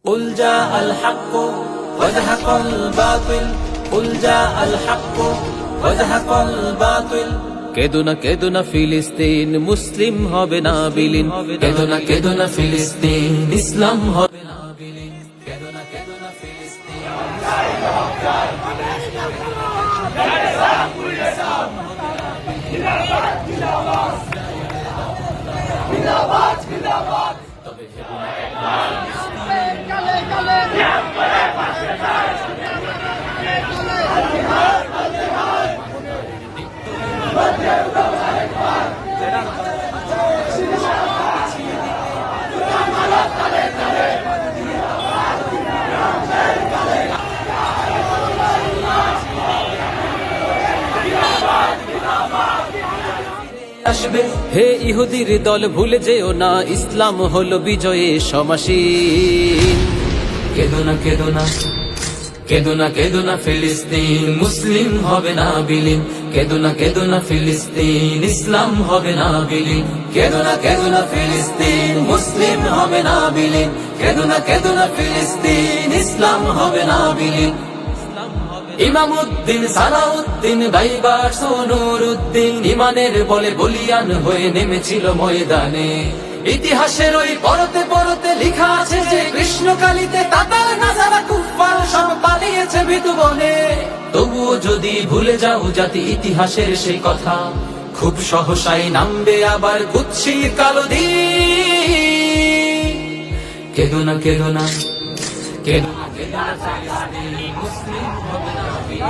قل جاء الحق وزهق الباطل قل جاء الحق وزهق الباطل কেদো না ফিলিস্তিন, মুসলিম হবে না বিলীন। কেদো না ফিলিস্তিন, ইসলাম হবে না বিলীন। কেদো না ফিলিস্তিন। আসবে হে ইহুদির দল, ভুলে যেও না ইসলাম হলো বিজয়ে সমাসীন। কেদো না ফিলিস্তিন, মুসলিম হবে না বিলীন। কেদো না ফিলিস্তিন, ইসলাম হবে না বিলীন। কেদো না ফিলিস্তিন, মুসলিম হবে না বিলীন। কেদো না ফিলিস্তিন, ইসলাম হবে না বিলীন। ইমামউদ্দিন, সালাউদ্দিন, গাইবাস ও নুরউদ্দিন ইমানের বলে বলিয়ান হয়ে নেমেছিল ময়দানে। ইতিহাসের ওই পরতে পরতে লেখা আছে যে কৃষ্ণকালীতে তাতার নাজারা কুফফার সব পালিয়েছে ভীতু বনে। তবুও যদি ভুলে যাও জাতি ইতিহাসের সেই কথা, খুব সহসাই নামবে আবার কুৎসির কালো দিন। কেদো না মুসলিম হবে না বিলীন।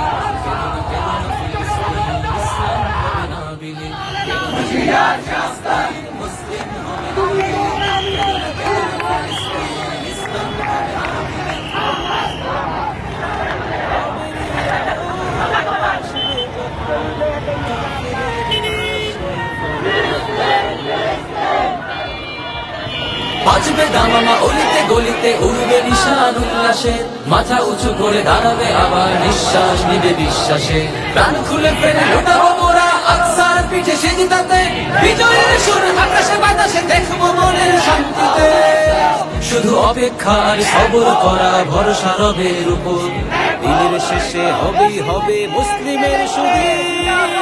বাজবে দামামা অলিতে গলিতে, উড়বে নিশান উল্লাসে। মাথা উঁচু করে দাঁড়াবে আবার নিঃশ্বাস নিবে বিশ্বাসে। প্রাণ খুলে ফেলে লুটাবো মোরা আকসার পিঠে সেজদাতে। বিজয়ের সুর আকাশে বাতাসে দেখবো মনের শান্তিতে। শুধু অপেক্ষার সবর করা, ভরসা রবের উপর। দিনের শেষে হবে মুসলিমের সুদিন।